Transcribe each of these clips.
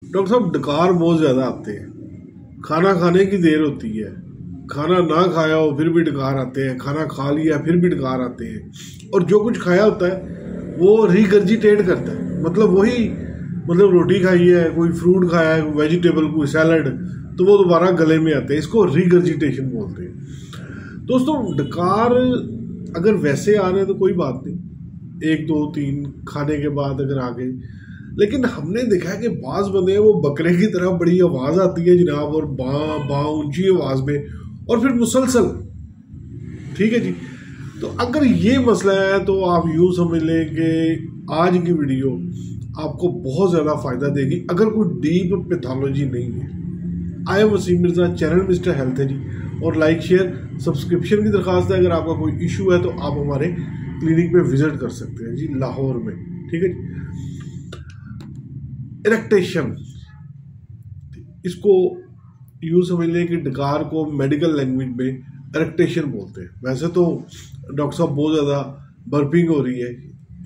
Doctor साहब डकार बहुत ज़्यादा आते हैं, खाना खाने की देर होती है, खाना ना खाया हो फिर भी डकार आते हैं, खाना खा लिया फिर भी डकार आते हैं, और जो कुछ खाया होता है वो रिगर्जिटेट करता है, मतलब वही, मतलब रोटी खाई है, कोई फ्रूट खाया है, कोई वेजिटेबल, कोई सैलड, तो वो दोबारा गले में आते हैं, इसको रिगर्जिटेशन बोलते हैं। दोस्तों डकार अगर वैसे आ रहे हैं तो कोई बात नहीं, 1 2 3 खाने के बाद अगर आ गए, लेकिन हमने देखा है कि बाज बंदे हैं वो बकरे की तरह बड़ी आवाज़ आती है जनाब, और बाँ ऊंची आवाज़ में, और फिर मुसलसल, ठीक है जी। तो अगर ये मसला है तो आप यूँ समझ लें कि आज की वीडियो आपको बहुत ज़्यादा फ़ायदा देगी अगर कोई डीप पैथोलॉजी नहीं है। I am Wasim Mirza, channel mister health है जी, और लाइक शेयर सब्सक्रिप्शन की दरख्वास्त है। अगर आपका कोई इशू है तो आप हमारे क्लिनिक पे विज़िट कर सकते हैं जी, लाहौर में, ठीक है जी। इरेक्टेशन, इसको यूँ समझ लें कि डकार को मेडिकल लैंग्वेज में इरेक्टेशन बोलते हैं। वैसे तो डॉक्टर साहब बहुत ज़्यादा बर्पिंग हो रही है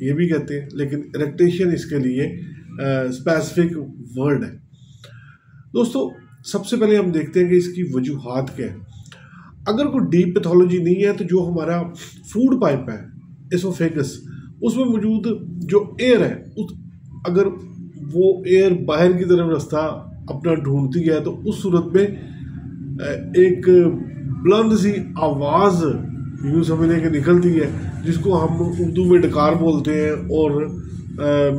ये भी कहते हैं, लेकिन इरेक्टेशन इसके लिए स्पेसिफिक वर्ड है। दोस्तों सबसे पहले हम देखते हैं कि इसकी वजूहात क्या है। अगर कोई डीप पैथोलॉजी नहीं है तो जो हमारा फूड पाइप है, एसोफेगस, उसमें मौजूद जो एयर है, अगर वो एयर बाहर की तरफ रास्ता अपना ढूंढती है तो उस सूरत में एक बुलंद सी आवाज़ यूँ समझने के निकलती है, जिसको हम उर्दू में डकार बोलते हैं और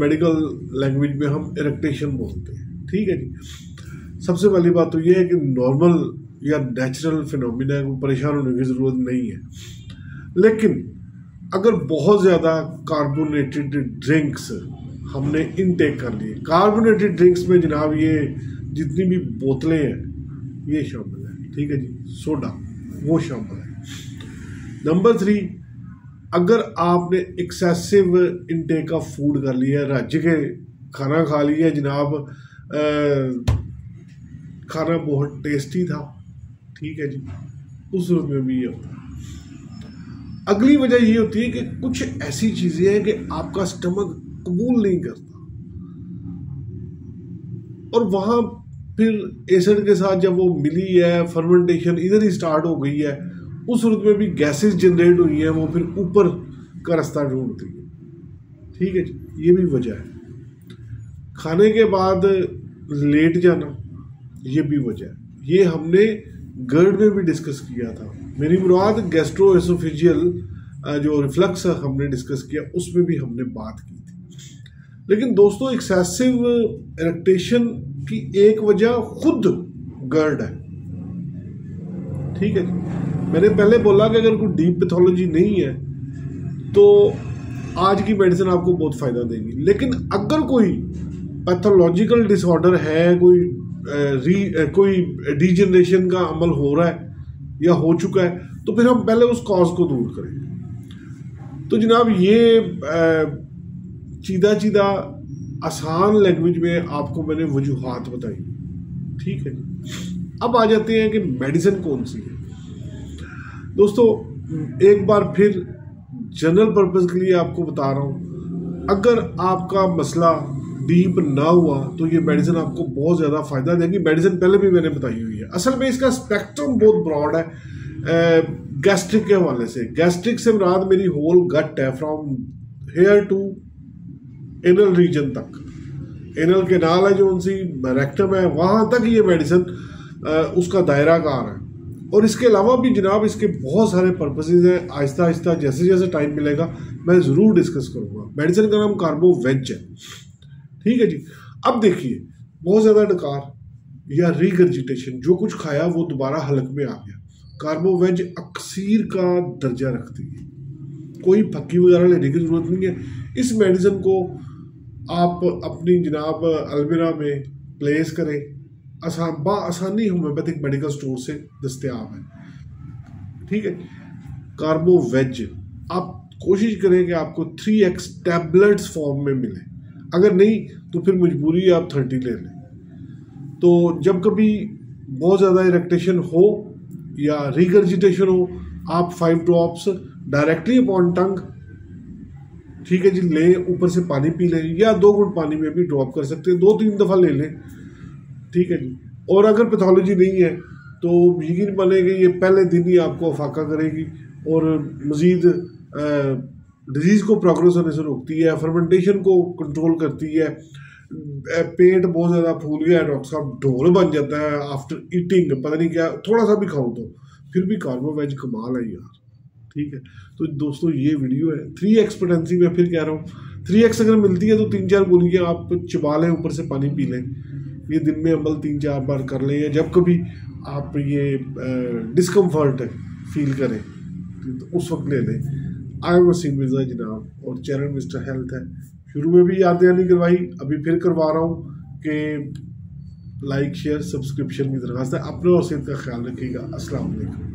मेडिकल लैंग्वेज में हम इरेक्टेशन बोलते हैं, ठीक है जी। सबसे पहली बात तो ये है कि नॉर्मल या नेचुरल फिनोमिना है, कोई परेशान होने की ज़रूरत नहीं है। लेकिन अगर बहुत ज़्यादा कार्बोनेटेड ड्रिंक्स हमने इनटेक कर लिए, कार्बोनेटेड ड्रिंक्स में जनाब ये जितनी भी बोतलें हैं ये शामिल है, ठीक है जी, सोडा वो शामिल है। नंबर 3, अगर आपने एक्सेसिव इनटेक ऑफ फूड कर लिया, रज के खाना खा लिया जनाब, खाना बहुत टेस्टी था, ठीक है जी, उस सूरत में भी ये होता है। अगली वजह ये होती है कि कुछ ऐसी चीज़ें हैं कि आपका स्टमक कबूल नहीं करता, और वहाँ फिर एसिड के साथ जब वो मिली है, फर्मेंटेशन इधर ही स्टार्ट हो गई है, उस सूरत में भी गैसेस जनरेट हुई हैं, वो फिर ऊपर का रास्ता ढूंढती है, ठीक है जी, ये भी वजह है। खाने के बाद लेट जाना, ये भी वजह है। ये हमने गर्ड में भी डिस्कस किया था, मेरी मुराद गैस्ट्रो एसोफेजियल जो रिफ्लक्स हमने डिस्कस किया उसमें भी हमने बात की थी। लेकिन दोस्तों एक्सेसिव इरेक्टेशन की एक वजह खुद गर्ड है, ठीक है जी। मैंने पहले बोला कि अगर कोई डीप पैथोलॉजी नहीं है तो आज की मेडिसिन आपको बहुत फ़ायदा देगी, लेकिन अगर कोई पैथोलॉजिकल डिसऑर्डर है, कोई डीजनरेशन का अमल हो रहा है या हो चुका है, तो फिर हम पहले उस कॉज को दूर करें। तो जनाब ये सीधा आसान लैंग्वेज में आपको मैंने वजूहात बताई, ठीक है। अब आ जाते हैं कि मेडिसिन कौन सी है। दोस्तों एक बार फिर जनरल पर्पस के लिए आपको बता रहा हूँ, अगर आपका मसला डीप ना हुआ तो ये मेडिसिन आपको बहुत ज़्यादा फ़ायदा देगी। मेडिसिन पहले भी मैंने बताई हुई है, असल में इसका स्पेक्ट्रम बहुत ब्रॉड है। गैस्ट्रिक के हवाले से, गैस्ट्रिक से मुराद मेरी होल गट है, from here to anal region तक, एनल केनाल है जो उनसी रेक्टम है, वहाँ तक ये मेडिसिन उसका दायरा कार है। और इसके अलावा भी जनाब इसके बहुत सारे पर्पसेस हैं, आहिस्ता आहिस्ता जैसे जैसे टाइम मिलेगा मैं ज़रूर डिस्कस करूँगा। मेडिसिन का नाम कार्बोवेज है, ठीक है जी। अब देखिए बहुत ज़्यादा डकार या रिगर्जिटेशन, जो कुछ खाया वो दोबारा हलक में आ गया, कार्बोवेज अक्सीर का दर्जा रखती है, कोई फक्की वगैरह लेने की ज़रूरत नहीं है। इस मेडिसिन को आप अपनी जनाब अलमीरा में प्लेस करें, आसानी होम्योपैथिक मेडिकल स्टोर से दस्तयाब है, ठीक है। कार्बोवेज आप कोशिश करें कि आपको 3x टैबलेट्स फॉर्म में मिले, अगर नहीं तो फिर मजबूरी आप 30 ले लें। तो जब कभी बहुत ज़्यादा इरेक्टेशन हो या रिगर्जिटेशन हो, आप 5 ड्रॉप्स डायरेक्टली अपॉन टंग, ठीक है जी, लें, ऊपर से पानी पी लें, या 2 घूंट पानी में भी ड्रॉप कर सकते हैं, 2-3 दफ़ा ले लें। ठीक है जी। और अगर पैथोलॉजी नहीं है तो यकीन मानेंगे ये पहले दिन ही आपको अफाका करेगी और मज़ीद डिजीज़ को प्रोग्रेस होने से रोकती है, फर्मेंटेशन को कंट्रोल करती है। पेट बहुत ज़्यादा फूल गया है डॉक्टर साहब, ढोल बन जाता है आफ्टर ईटिंग, पता नहीं क्या, थोड़ा सा भी खाओ तो फिर भी कार्बोवेज कमाल है यार, ठीक है। तो दोस्तों ये वीडियो है 3x पोटेंसी, मैं फिर कह रहा हूँ 3x अगर मिलती है तो 3-4 गोलियाँ आप चबा लें, ऊपर से पानी पी लें। ये दिन में अमल 3-4 बार कर लें, या जब कभी आप ये डिस्कम्फर्ट फील करें तो उस वक्त ले लें। आई एम वसीम मिर्ज़ा जनाब, और चैनल मिस्टर हेल्थ है। शुरू में भी याद नहीं करवाई, अभी फिर करवा रहा हूँ कि लाइक शेयर सब्सक्रिप्शन की दरख्वास्त है। अपने और सेहत का ख्याल रखिएगा। अस्सलाम वालेकुम।